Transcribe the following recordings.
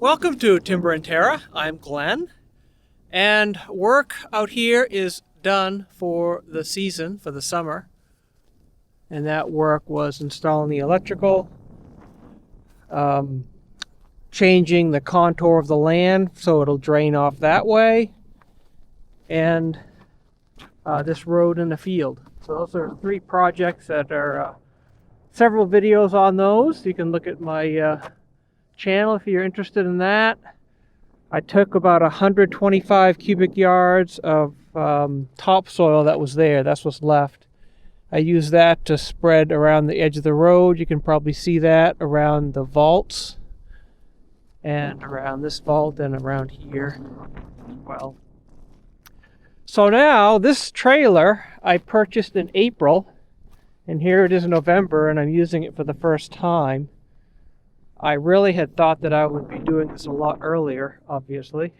Welcome to Timber&Terra. I'm Glenn, and work out here is done for the season, for the summer. And that work was installing the electrical, changing the contour of the land so it'll drain off that way, and this road in the field. So those are three projects that are several videos on those. You can look at my channel if you're interested in that. I took about 125 cubic yards of topsoil that was there. That's what's left. I used that to spread around the edge of the road. You can probably see that around the vaults and around this vault and around here as well. So now this trailer I purchased in April, and here it is in November, and I'm using it for the first time. I really had thought that I would be doing this a lot earlier, obviously.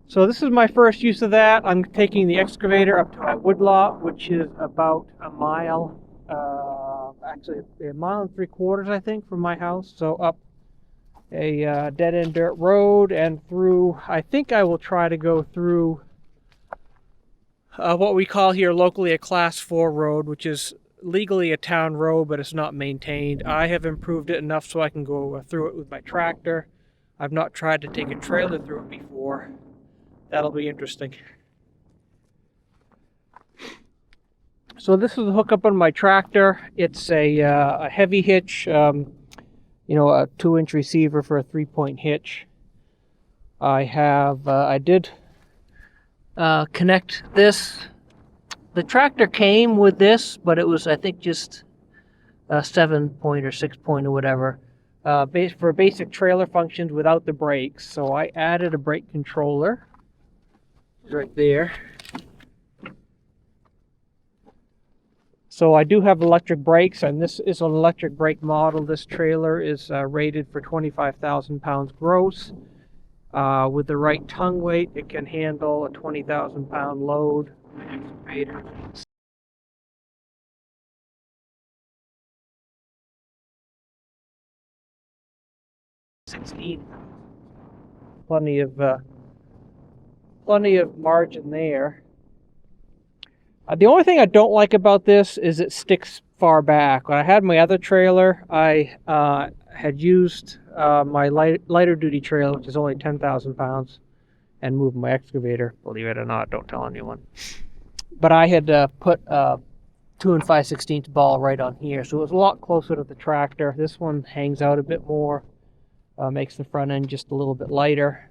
So this is my first use of that. I'm taking the excavator up to my woodlot, which is about a mile, actually a mile and 3/4, I think, from my house. So up a dead-end dirt road and through, I think I will try to go through what we call here locally a Class 4 road, which is legally a town road, but it's not maintained. I have improved it enough so I can go through it with my tractor. I've not tried to take a trailer through it before. That'll be interesting. So this is the hookup on my tractor. It's a heavy hitch, a 2-inch receiver for a 3-point hitch. I did connect this. The tractor came with this, but it was, I think, just a 7-point or 6-point or whatever, for basic trailer functions without the brakes. So I added a brake controller right there. So I do have electric brakes, and this is an electric brake model. This trailer is rated for 25,000 pounds gross. With the right tongue weight, it can handle a 20,000 pound load. Excavator. Plenty of margin there. The only thing I don't like about this is it sticks far back. When I had my other trailer, I had used my lighter duty trailer, which is only 10,000 pounds, and moved my excavator. Believe it or not, don't tell anyone. But I had put a 2 5/16 ball right on here, so it was a lot closer to the tractor. This one hangs out a bit more, makes the front end just a little bit lighter.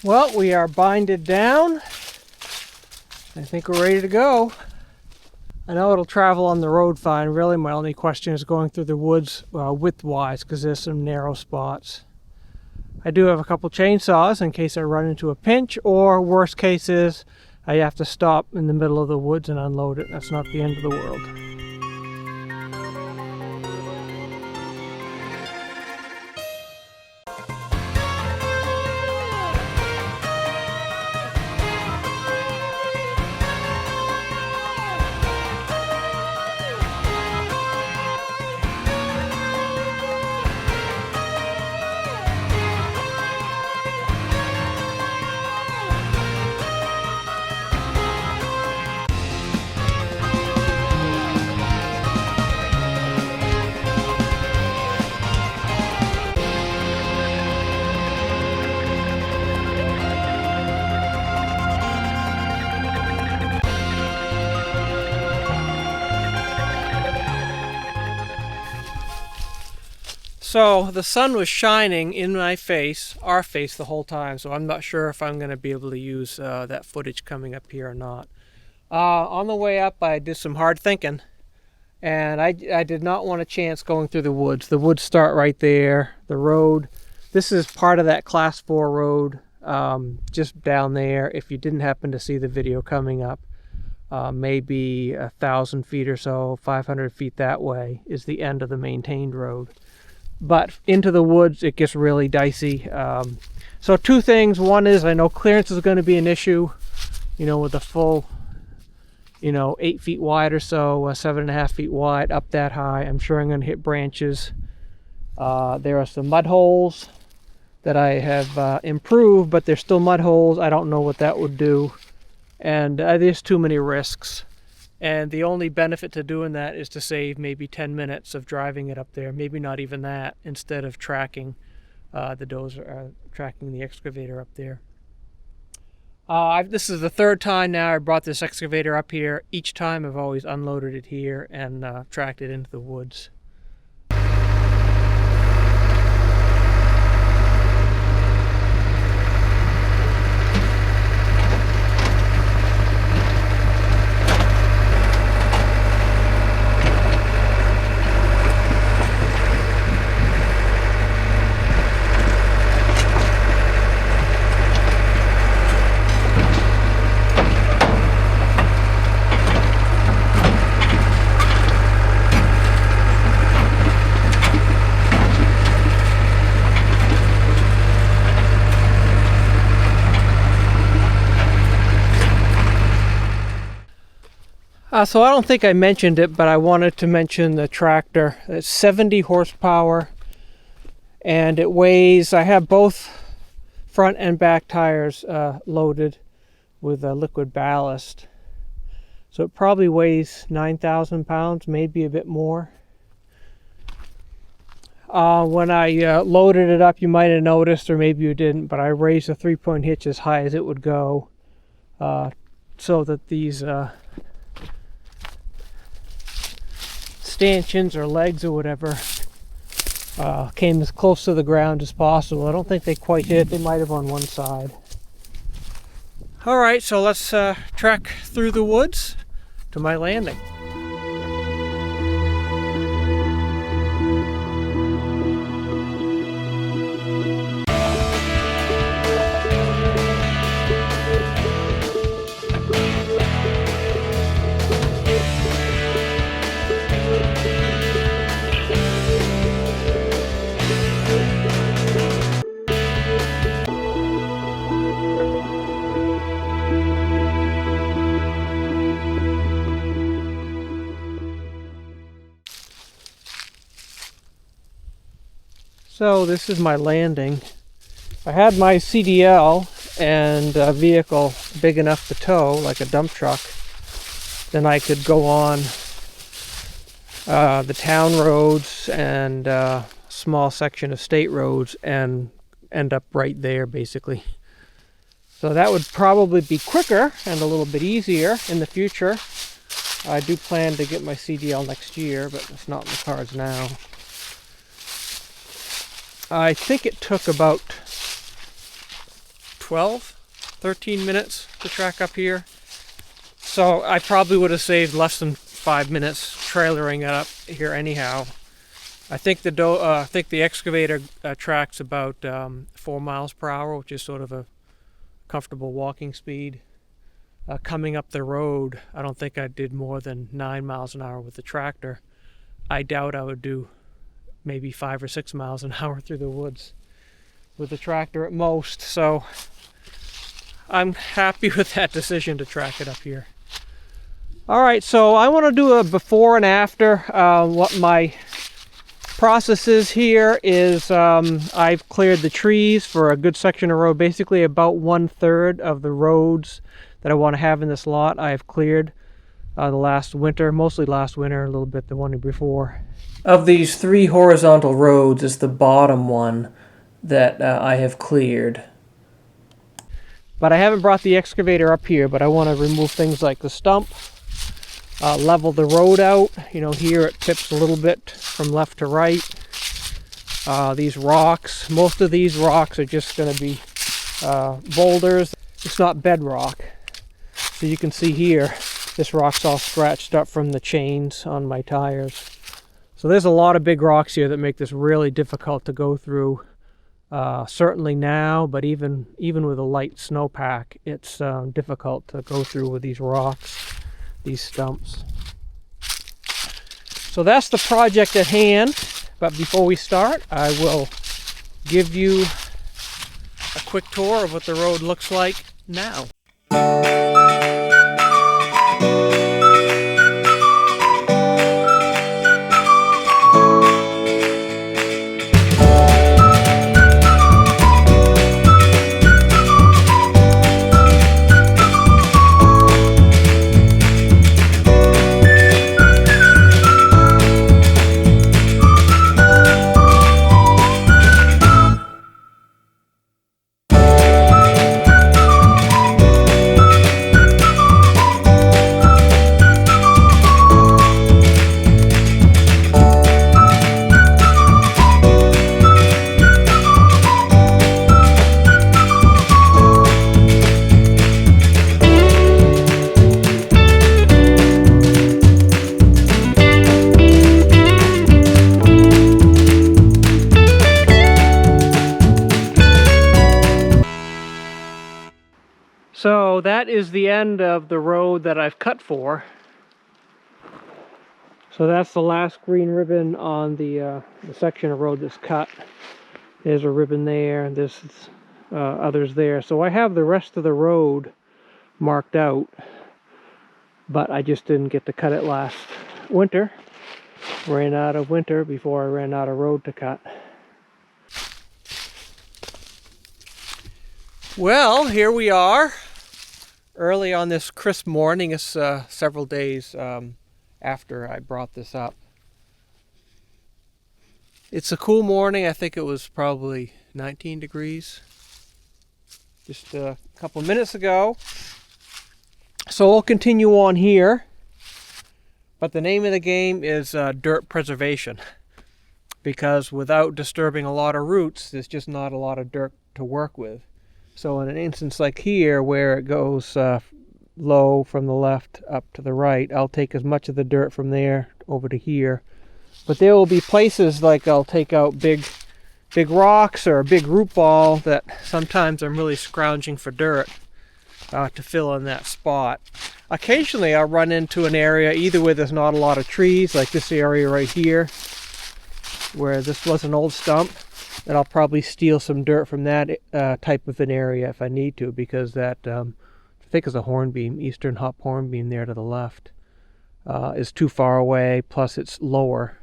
Well, we are binded down. I think we're ready to go. I know it'll travel on the road fine. Really, my only question is going through the woods width-wise, because there's some narrow spots. I do have a couple chainsaws in case I run into a pinch, or worst case is I have to stop in the middle of the woods and unload it. That's not the end of the world. So the sun was shining in my face, our face, the whole time, so I'm not sure if I'm going to be able to use that footage coming up here or not. On the way up, I did some hard thinking, and I did not want a chance going through the woods. The woods start right there, the road. This is part of that Class 4 road, just down there. If you didn't happen to see the video coming up, maybe 1,000 feet or so, 500 feet that way, is the end of the maintained road. But into the woods, it gets really dicey. So two things. One is I know clearance is going to be an issue, with a full, 8 feet wide or so, 7.5 feet wide, up that high. I'm sure I'm going to hit branches. There are some mud holes that I have improved, but they're still mud holes. I don't know what that would do. And there's too many risks. And the only benefit to doing that is to save maybe 10 minutes of driving it up there, maybe not even that, instead of tracking the dozer, tracking the excavator up there. This is the third time now I brought this excavator up here. Each time I've always unloaded it here and tracked it into the woods. So I don't think I mentioned it, but I wanted to mention the tractor. It's 70 horsepower, and it weighs, I have both front and back tires loaded with liquid ballast. So it probably weighs 9,000 pounds, maybe a bit more. When I loaded it up, you might have noticed, or maybe you didn't, but I raised the 3-point hitch as high as it would go so that these stanchions or legs or whatever came as close to the ground as possible. I don't think they quite hit. They might have on one side. All right, so let's trek through the woods to my landing. So this is my landing. If I had my CDL and a vehicle big enough to tow, like a dump truck, then I could go on the town roads and a small section of state roads and end up right there, basically. So that would probably be quicker and a little bit easier in the future. I do plan to get my CDL next year, but it's not in the cards now. I think it took about 12, 13 minutes to track up here. So I probably would have saved less than 5 minutes trailering it up here anyhow. I think the excavator tracks about 4 miles per hour, which is sort of a comfortable walking speed. Coming up the road, I don't think I did more than 9 miles an hour with the tractor. I doubt I would do maybe 5 or 6 miles an hour through the woods with the tractor at most. So I'm happy with that decision to track it up here. All right, so I want to do a before and after. What my process is here is I've cleared the trees for a good section of road, basically about 1/3 of the roads that I want to have in this lot. I have cleared the last winter, mostly last winter, a little bit the one before. Of these 3 horizontal roads is the bottom one that I have cleared. But I haven't brought the excavator up here, but I want to remove things like the stump, level the road out. You know, here it tips a little bit from left to right. These rocks, most of these rocks are just going to be boulders. It's not bedrock. So you can see here, this rock's all scratched up from the chains on my tires. So there's a lot of big rocks here that make this really difficult to go through. Certainly now, but even with a light snowpack, it's difficult to go through with these rocks, these stumps. So that's the project at hand. But before we start, I will give you a quick tour of what the road looks like now. So that is the end of the road that I've cut for. So that's the last green ribbon on the section of road that's cut. There's a ribbon there, and there's others there. So I have the rest of the road marked out, but I just didn't get to cut it last winter. Ran out of winter before I ran out of road to cut. Well, here we are. Early on this crisp morning. It's several days after I brought this up. It's a cool morning. I think it was probably 19 degrees just a couple minutes ago. So we'll continue on here. But the name of the game is dirt preservation, because without disturbing a lot of roots, there's just not a lot of dirt to work with. So in an instance like here, where it goes low from the left up to the right, I'll take as much of the dirt from there over to here. But there will be places like I'll take out big rocks or a big root ball that sometimes I'm really scrounging for dirt to fill in that spot. Occasionally I'll run into an area either where there's not a lot of trees, like this area right here, where this was an old stump. And I'll probably steal some dirt from that type of an area if I need to, because that, I think it's a hornbeam, eastern hop hornbeam there to the left, is too far away, plus it's lower.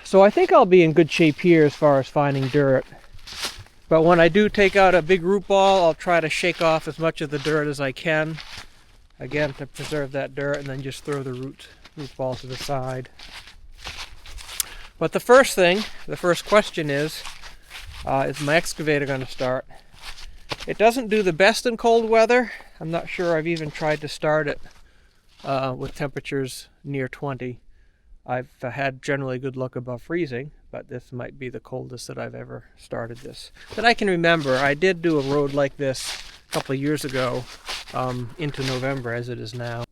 So I think I'll be in good shape here as far as finding dirt. But when I do take out a big root ball, I'll try to shake off as much of the dirt as I can, again, to preserve that dirt, and then just throw the root ball to the side. But the first question is my excavator going to start? It doesn't do the best in cold weather. I'm not sure I've even tried to start it with temperatures near 20. I've had generally good luck above freezing, but this might be the coldest that I've ever started this. That I can remember. I did do a road like this a couple of years ago, into November as it is now.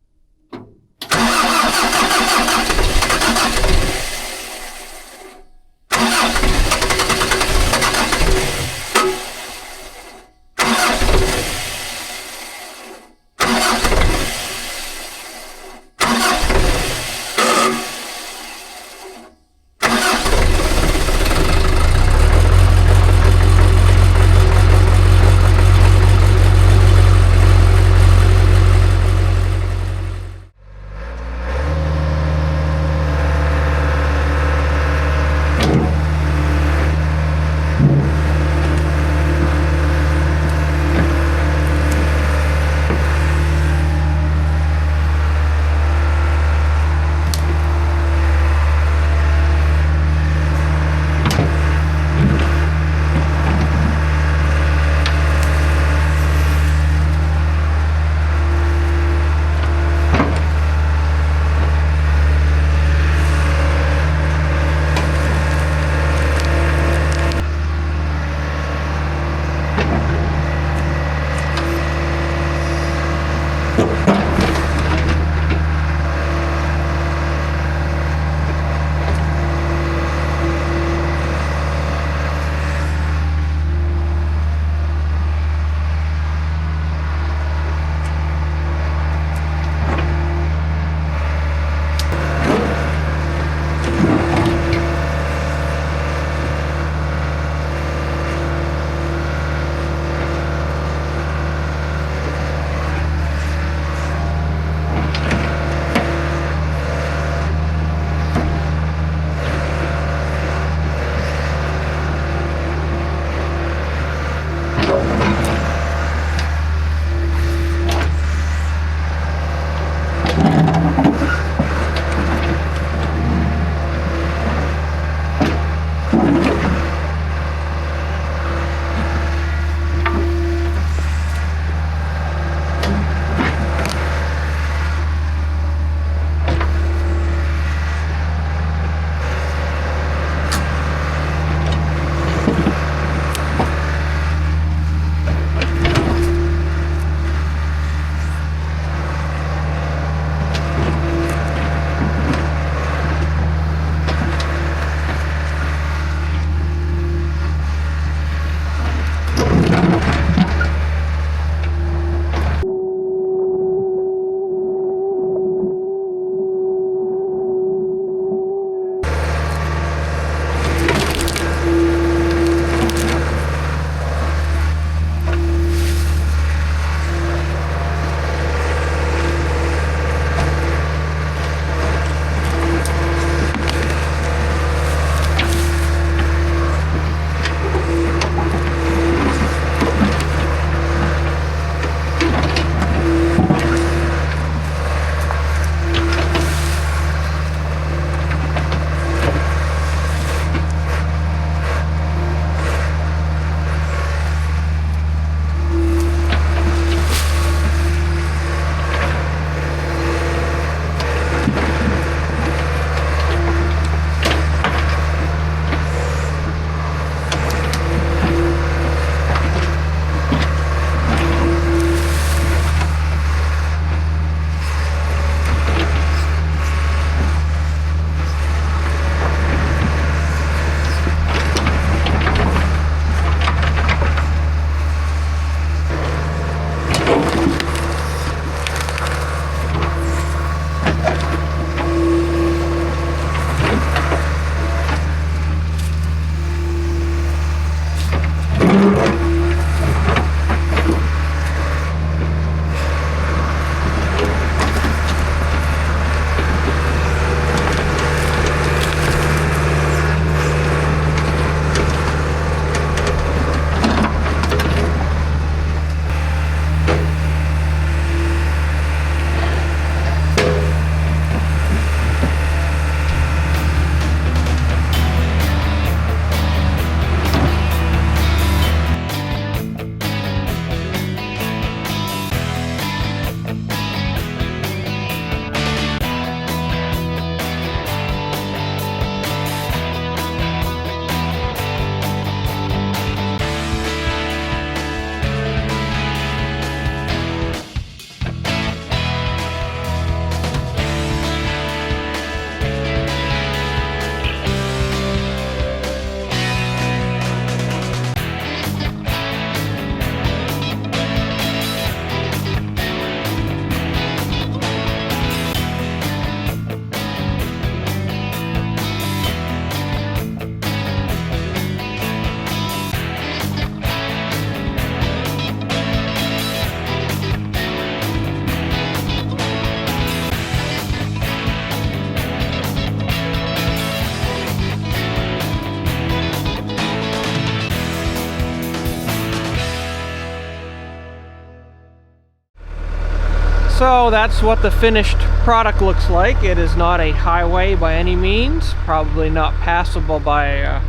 So that's what the finished product looks like. It is not a highway by any means, probably not passable by a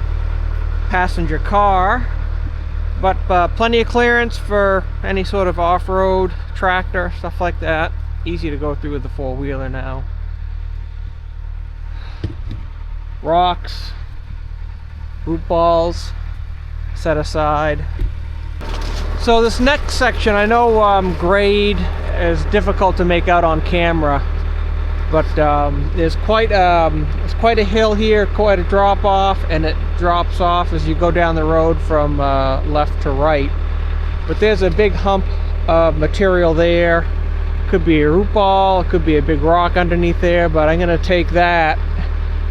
passenger car, but plenty of clearance for any sort of off-road tractor, stuff like that. Easy to go through with the four-wheeler now. Rocks, root balls set aside. So this next section, I know grade is difficult to make out on camera, but there's quite a hill here, quite a drop off, and it drops off as you go down the road from left to right. But there's a big hump of material there. Could be a root ball, it could be a big rock underneath there, but I'm going to take that,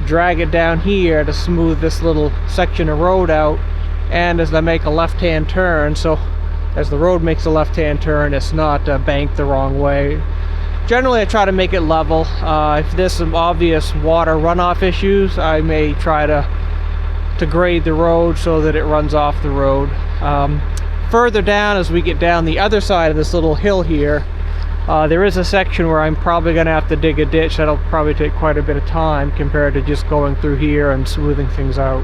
drag it down here to smooth this little section of road out. And as I make a left-hand turn, so as the road makes a left-hand turn, it's not banked the wrong way. Generally, I try to make it level. If there's some obvious water runoff issues, I may try to grade the road so that it runs off the road. Further down, as we get down the other side of this little hill here, there is a section where I'm probably going to have to dig a ditch. That'll probably take quite a bit of time compared to just going through here and smoothing things out.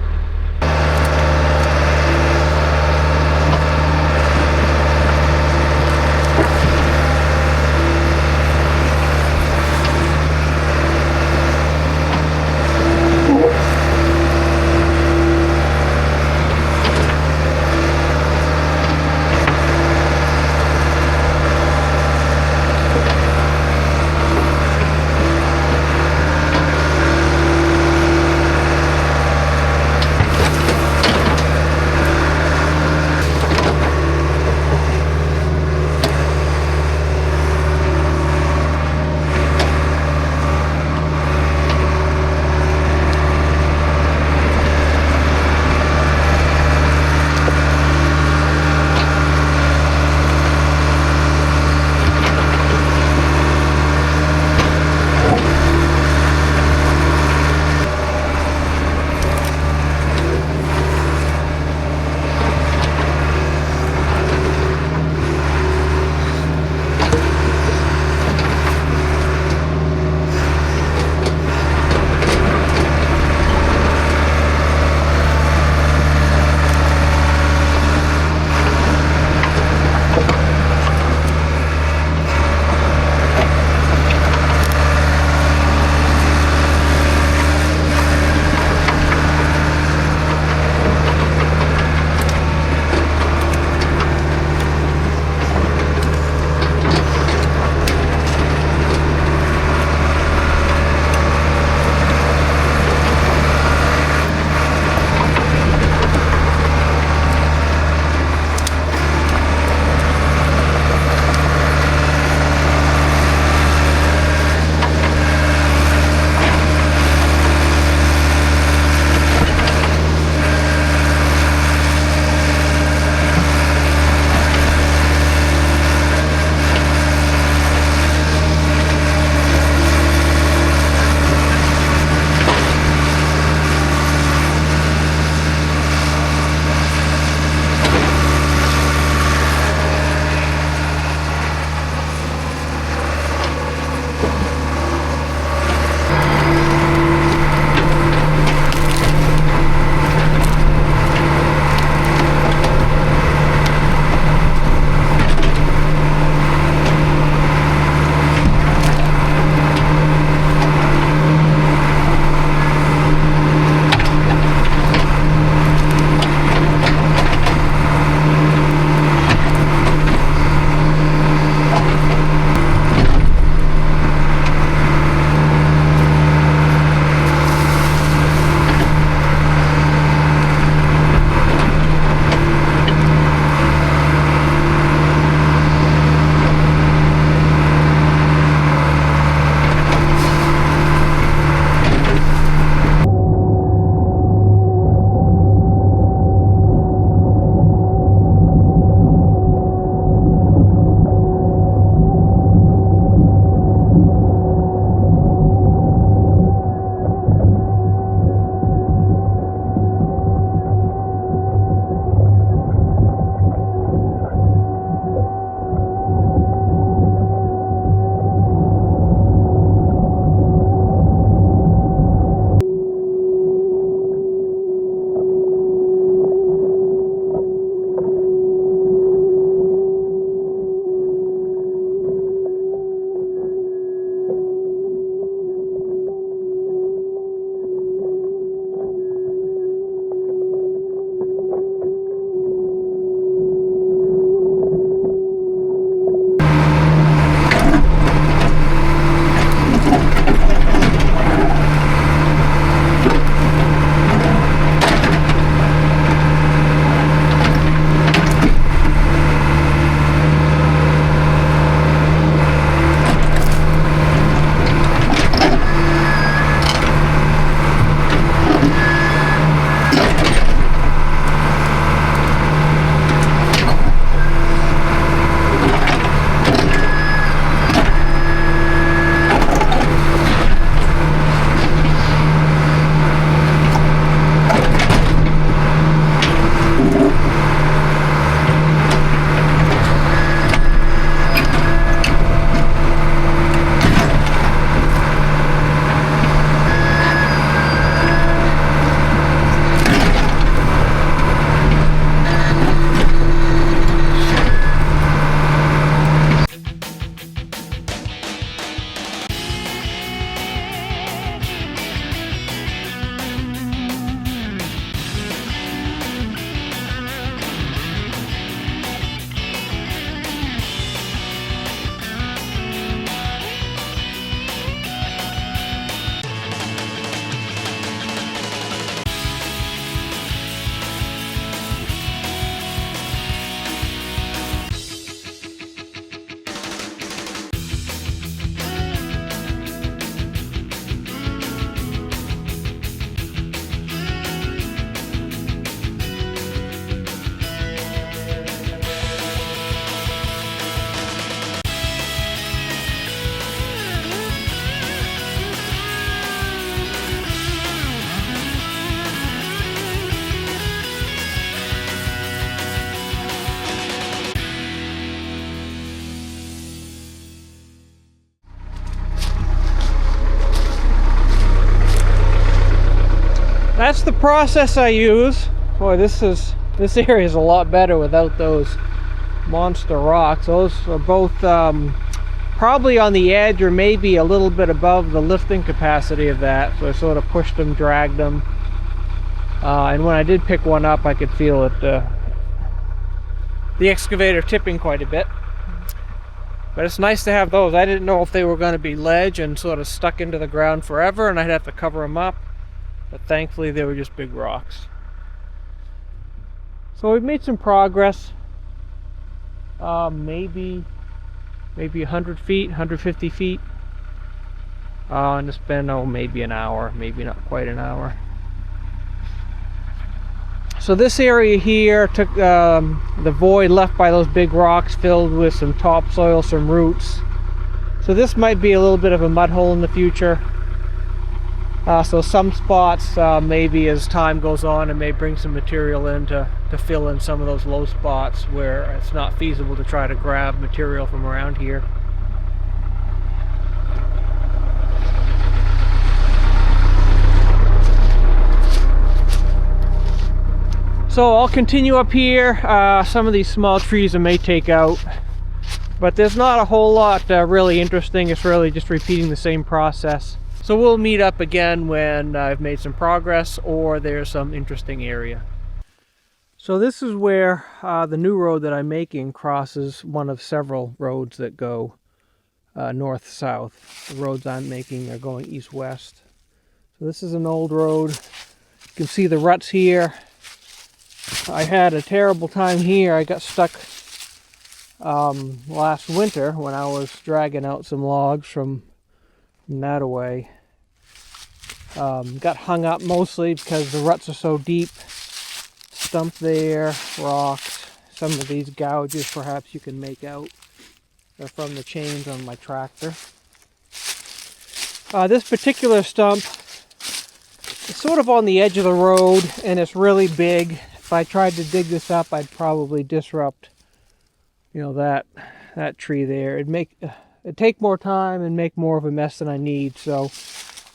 that's the process I use. Boy, this area is a lot better without those monster rocks. Those are both probably on the edge or maybe a little bit above the lifting capacity of that. So I sort of pushed them, dragged them. And when I did pick one up, I could feel it, the excavator tipping quite a bit. But it's nice to have those. I didn't know if they were going to be ledge and sort of stuck into the ground forever and I'd have to cover them up. But thankfully they were just big rocks. So we've made some progress. Maybe 100 feet, 150 feet. And it's been, maybe an hour, maybe not quite an hour. So this area here took the void left by those big rocks filled with some topsoil, some roots. So this might be a little bit of a mud hole in the future. So some spots, maybe as time goes on, it may bring some material in to fill in some of those low spots where it's not feasible to try to grab material from around here. So I'll continue up here. Some of these small trees I may take out, but there's not a whole lot really interesting. It's really just repeating the same process. So we'll meet up again when I've made some progress or there's some interesting area. So this is where the new road that I'm making crosses one of several roads that go north-south. The roads I'm making are going east-west. So this is an old road. You can see the ruts here. I had a terrible time here. I got stuck last winter when I was dragging out some logs from that away. Got hung up mostly because the ruts are so deep. Stump there, rocks. Some of these gouges perhaps you can make out. They're from the chains on my tractor. This particular stump is sort of on the edge of the road and it's really big. If I tried to dig this up, I'd probably disrupt, that tree there. It'd take more time and make more of a mess than I need. So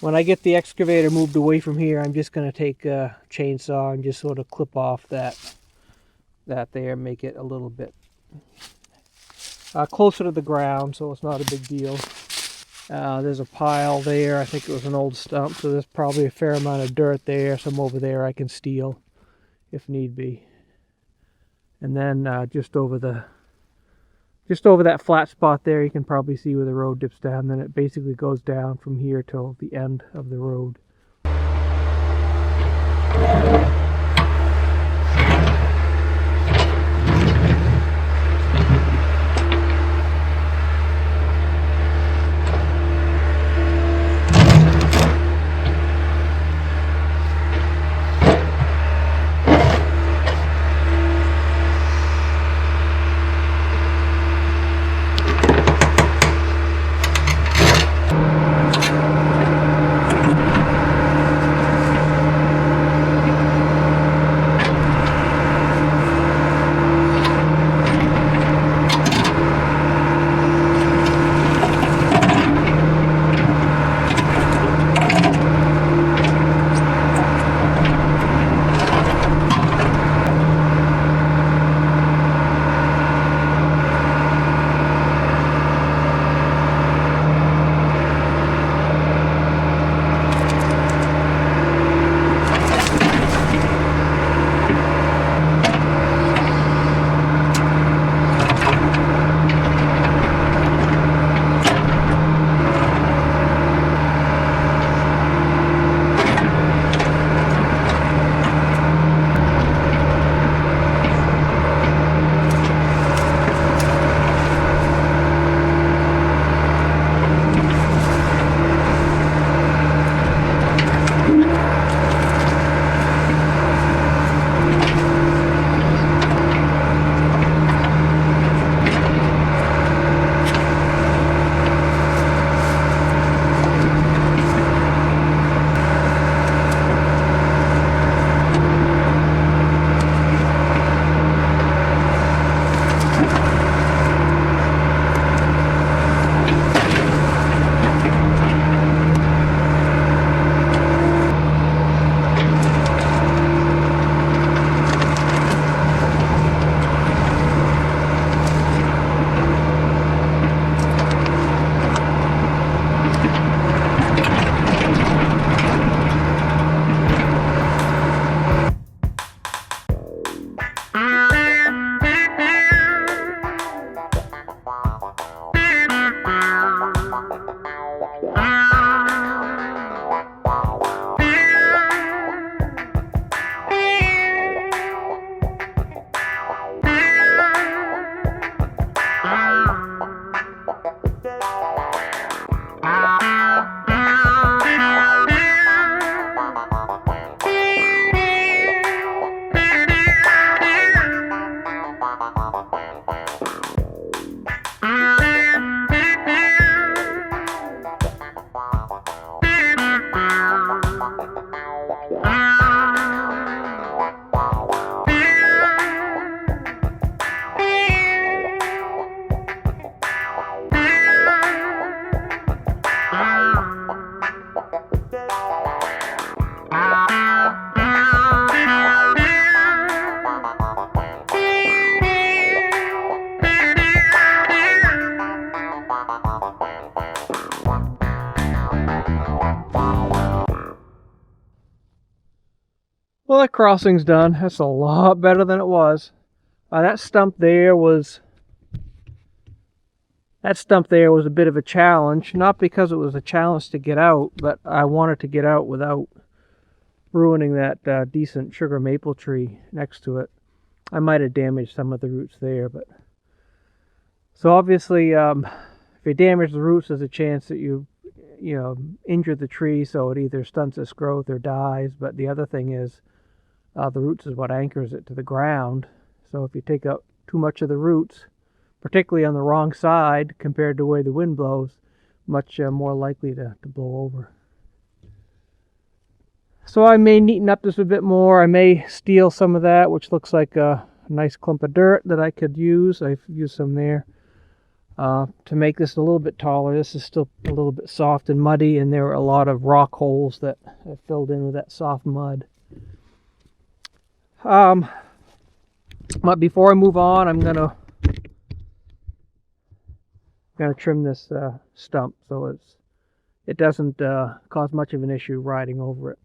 when I get the excavator moved away from here, I'm just going to take a chainsaw and just sort of clip off that there, make it a little bit closer to the ground, so it's not a big deal. There's a pile there. I think it was an old stump, so there's probably a fair amount of dirt there. Some over there I can steal if need be. And then just over that flat spot there, you can probably see where the road dips down. Then it basically goes down from here till the end of the road. Well, that crossing's done. That's a lot better than it was. That stump there was a bit of a challenge. Not because it was a challenge to get out, but I wanted to get out without ruining that decent sugar maple tree next to it. I might have damaged some of the roots there, but so obviously, if you damage the roots, there's a chance that you injure the tree, so it either stunts its growth or dies. But the other thing is, the roots is what anchors it to the ground. So if you take out too much of the roots, particularly on the wrong side compared to where the wind blows, much more likely to blow over. So I may neaten up this a bit more. I may steal some of that, which looks like a nice clump of dirt that I could use. I've used some there to make this a little bit taller. This is still a little bit soft and muddy, and there are a lot of rock holes that I filled in with that soft mud. But before I move on, I'm gonna trim this stump so it doesn't cause much of an issue riding over it.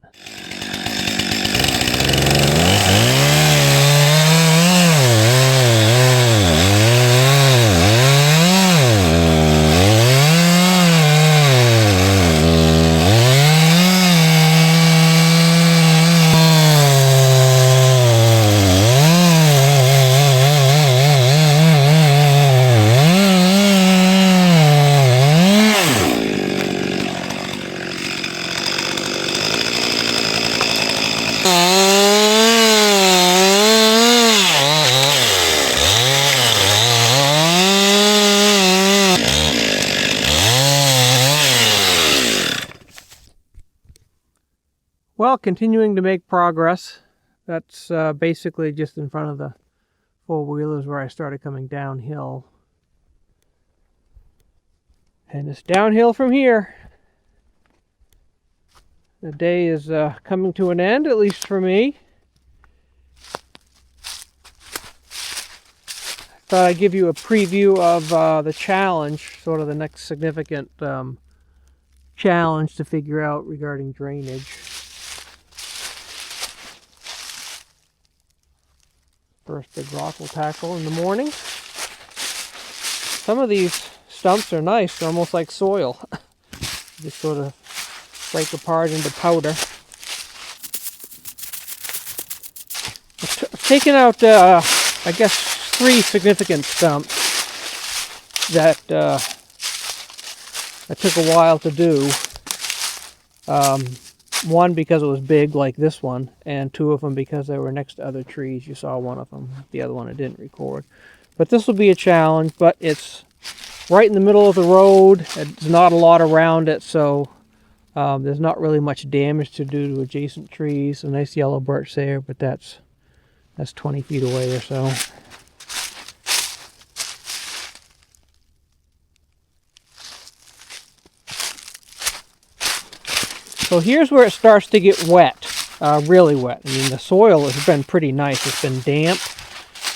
Well, continuing to make progress. That's basically just in front of the four-wheelers where I started coming downhill. And it's downhill from here. The day is coming to an end, at least for me. Thought I'd give you a preview of the challenge, sort of the next significant challenge to figure out regarding drainage. First big rock we'll tackle in the morning. Some of these stumps are nice. They're almost like soil. Just sort of break apart into powder. I've taken out, I guess, 3 significant stumps that took a while to do. One because it was big, like this one, and 2 of them because they were next to other trees. You saw one of them. The other one I didn't record. But this will be a challenge, but it's right in the middle of the road. There's not a lot around it, so there's not really much damage to do to adjacent trees. A nice yellow birch there, but that's 20 feet away or so. So here's where it starts to get wet, really wet. I mean, the soil has been pretty nice. It's been damp,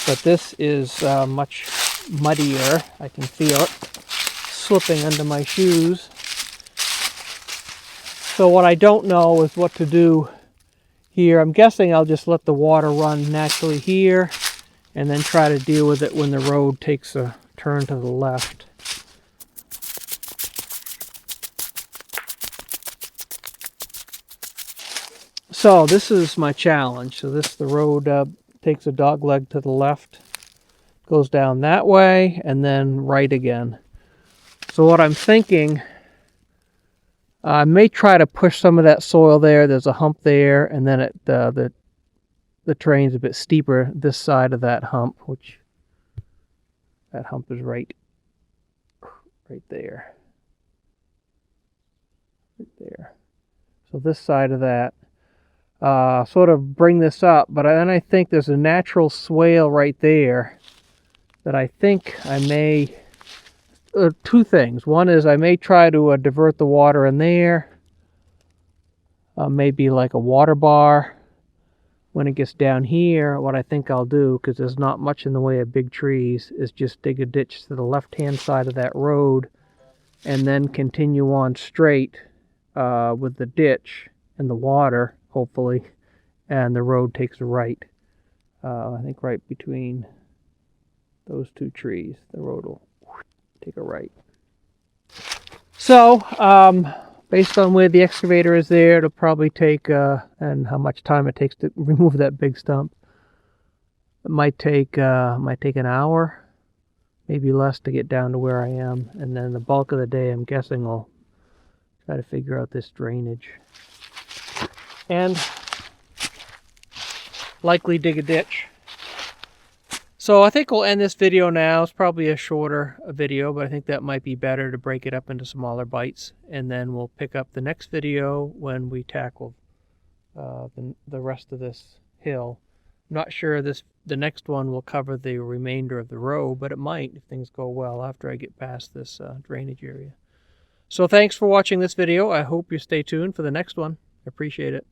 but this is much muddier. I can feel it slipping under my shoes. So what I don't know is what to do here. I'm guessing I'll just let the water run naturally here and then try to deal with it when the road takes a turn to the left. So this is my challenge. So the road takes a dog leg to the left, goes down that way, and then right again. So what I'm thinking, I may try to push some of that soil there. There's a hump there, and then the terrain's a bit steeper this side of that hump, which that hump is right there. Right there. So this side of that. Sort of bring this up, but then I think there's a natural swale right there that I think I may, 2 things. One is I may try to divert the water in there, maybe like a water bar. When it gets down here, what I think I'll do, because there's not much in the way of big trees, is just dig a ditch to the left-hand side of that road and then continue on straight with the ditch and the water, hopefully, and the road takes a right. I think right between those two trees, the road will take a right. So, based on where the excavator is there, it'll probably take, and how much time it takes to remove that big stump. It might take an hour, maybe less, to get down to where I am. And then the bulk of the day, I'm guessing, I'll try to figure out this drainage. And likely dig a ditch. So I think we'll end this video now. It's probably a shorter video, but I think that might be better to break it up into smaller bites. And then we'll pick up the next video when we tackle the rest of this hill. I'm not sure the next one will cover the remainder of the road, but it might if things go well after I get past this drainage area. So thanks for watching this video. I hope you stay tuned for the next one. I appreciate it.